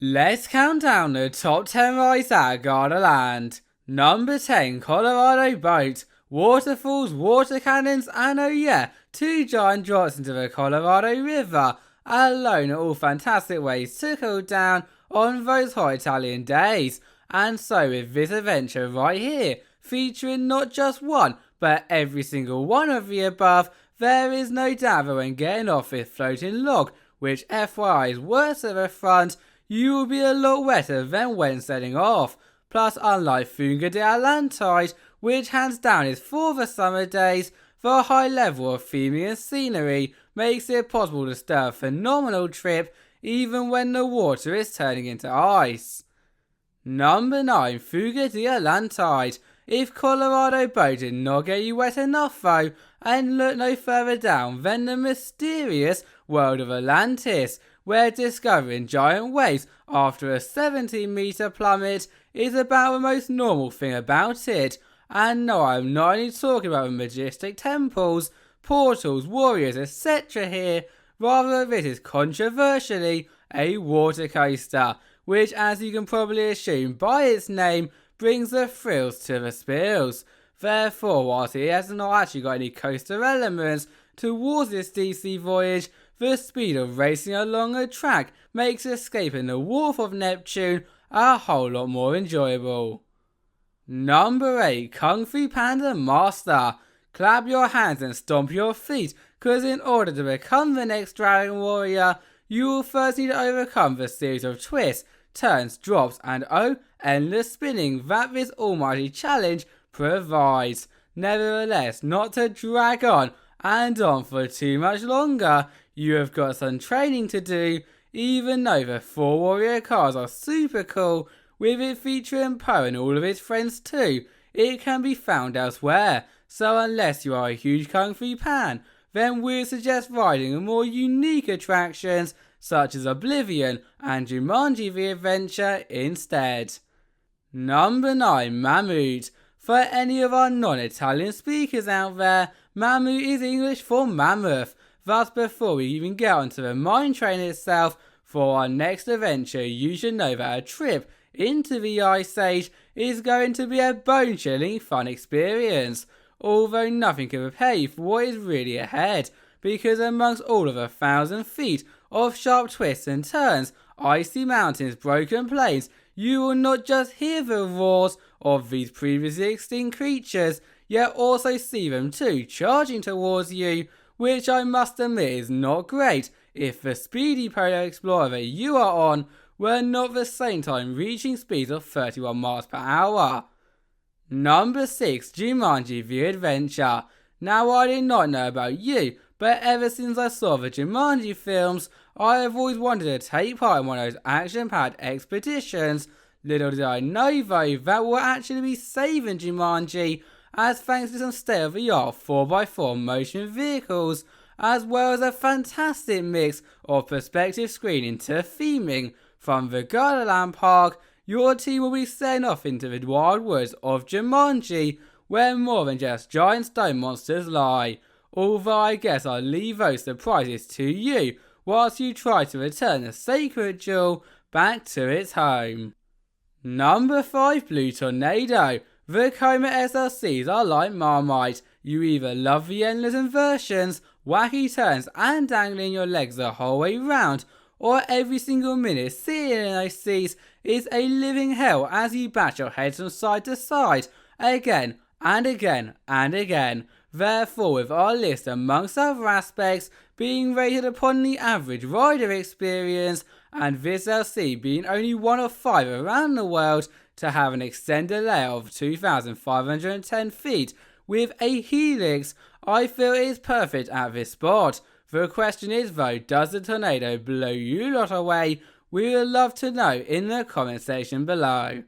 Let's count down the top 10 rides at Gardaland. Number 10, Colorado Boat. Waterfalls, water cannons, and oh yeah, 2 giant drops into the Colorado River. Alone are all fantastic ways to cool down on those hot Italian days. And so with this adventure right here, featuring not just one, but every single one of the above, there is no doubt that when getting off this floating log, which FYI is worse at the front, you will be a lot wetter than when setting off. Plus, unlike Fuga Da Atlantide, which hands down is for the summer days, the high level of theming and scenery makes it possible to stay a phenomenal trip even when the water is turning into ice. Number 9, Fuga Da Atlantide. If Colorado Boat did not get you wet enough though, and look no further down than the mysterious world of Atlantis, where discovering giant waves after a 17-meter plummet is about the most normal thing about it. And no, I'm not only talking about the majestic temples, portals, warriors, etc. here, rather this is controversially a water coaster, which, as you can probably assume by its name, brings the thrills to the spills. Therefore, whilst it has not actually got any coaster elements towards this DC voyage, the speed of racing along a track makes escaping the Wharf of Neptune a whole lot more enjoyable. Number 8, Kung Fu Panda Master. Clap your hands and stomp your feet, cause in order to become the next Dragon Warrior, you will first need to overcome the series of twists, turns, drops, and endless spinning that this almighty challenge provides. Nevertheless, not to drag on and on for too much longer, you have got some training to do, even though the 4 warrior cars are super cool, with it featuring Poe and all of his friends too. It can be found elsewhere, so unless you are a huge Kung Fu fan, then we suggest riding the more unique attractions such as Oblivion and Jumanji the Adventure instead. Number 9, Mammut. For any of our non-Italian speakers out there, Mammut is English for mammoth. Thus, before we even get onto the mine train itself, for our next adventure, you should know that a trip into the Ice Age is going to be a bone-chilling fun experience. Although nothing can prepare you for what is really ahead, because amongst all of 1,000 feet of sharp twists and turns, icy mountains, broken plains, you will not just hear the roars of these previously extinct creatures, yet also see them too charging towards you, which I must admit is not great if the speedy Polar Explorer that you are on were not at the same time reaching speeds of 31 miles per hour. Number 6, Jumanji The Adventure. Now, I did not know about you, but ever since I saw the Jumanji films, I have always wanted to take part in one of those action-packed expeditions. Little did I know though that will actually be saving Jumanji, as thanks to some state-of-the-art 4x4 motion vehicles, as well as a fantastic mix of perspective screening to theming. From the Gardaland Park, your team will be setting off into the wild woods of Jumanji, where more than just giant stone monsters lie. Although I guess I'll leave those surprises to you, whilst you try to return the sacred jewel back to its home. Number 5, Blue Tornado. The Coma SLCs are like Marmite. You either love the endless inversions, wacky turns, and dangling your legs the whole way round, or every single minute sitting in those seats is a living hell as you bat your heads from side to side, again and again and again. Therefore, with our list amongst other aspects being rated upon the average rider experience, and this LC being only one of 5 around the world to have an extended layout of 2,510 feet with a helix, I feel it is perfect at this spot. The question is though, does the tornado blow you lot away? We would love to know in the comment section below.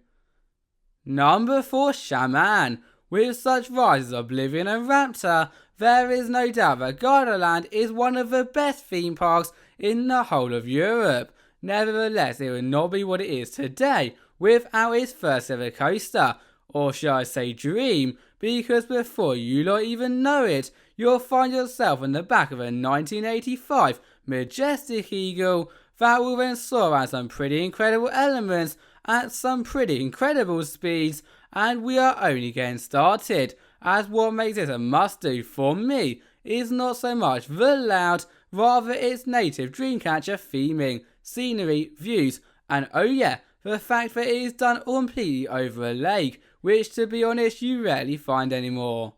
Number 4, Shaman. With such rides as Oblivion and Raptor, there is no doubt that Gardaland is one of the best theme parks in the whole of Europe. Nevertheless, it would not be what it is today without its first ever coaster, or shall I say dream, because before you lot even know it, you'll find yourself in the back of a 1985 Majestic Eagle that will then soar around some pretty incredible elements at some pretty incredible speeds, and we are only getting started, as what makes this a must-do for me is not so much the loud, rather its native dreamcatcher theming, scenery, views, and oh yeah, the fact that it is done all completely over a lake, which to be honest you rarely find anymore.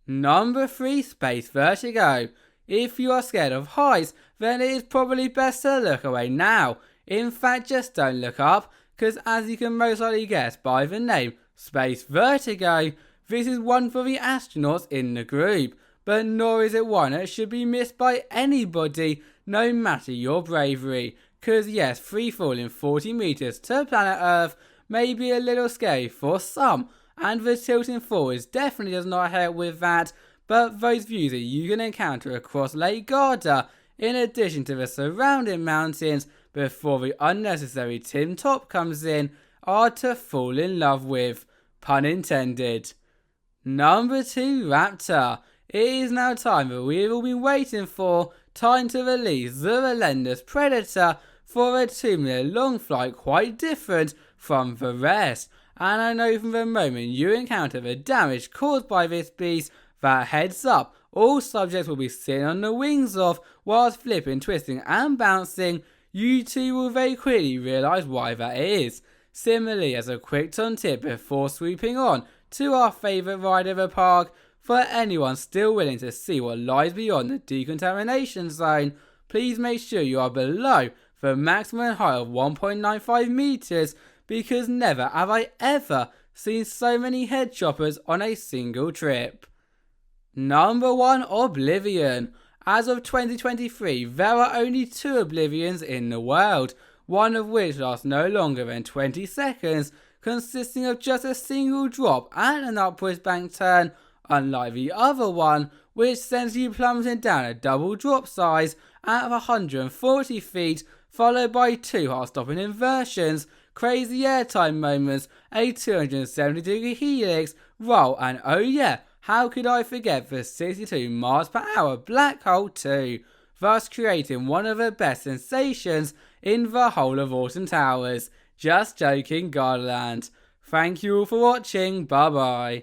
Number 3, Space Vertigo. If you are scared of heights, then it is probably best to look away now. In fact, just don't look up, because as you can most likely guess by the name, Space Vertigo, this is one for the astronauts in the group, but nor is it one that should be missed by anybody, no matter your bravery. Cause yes, free falling 40 meters to planet Earth may be a little scary for some, and the tilting forwards definitely does not help with that, but those views that you can encounter across Lake Garda, in addition to the surrounding mountains before the unnecessary Tim Top comes in, are to fall in love with, pun intended. Number 2, Raptor. It is now time that we have all been waiting for, time to release the relentless Predator for a 2-minute long flight quite different from the rest. And I know from the moment you encounter the damage caused by this beast that heads up, all subjects will be sitting on the wings of whilst flipping, twisting and bouncing. You too will very quickly realise why that is. Similarly, as a quick ton tip before swooping on to our favourite ride of the park, for anyone still willing to see what lies beyond the decontamination zone, please make sure you are below the maximum height of 1.95 meters, because never have I ever seen so many head choppers on a single trip. Number 1, Oblivion. As of 2023, there are only 2 Oblivions in the world, one of which lasts no longer than 20 seconds, consisting of just a single drop and an upwards bank turn, unlike the other one, which sends you plummeting down a double drop size at 140 feet, followed by 2 heart-stopping inversions, crazy airtime moments, a 270-degree helix, roll, and oh yeah, how could I forget the 62 miles per hour black hole too, thus creating one of the best sensations in the whole of Alton Towers. Just joking, Gardaland. Thank you all for watching, bye bye.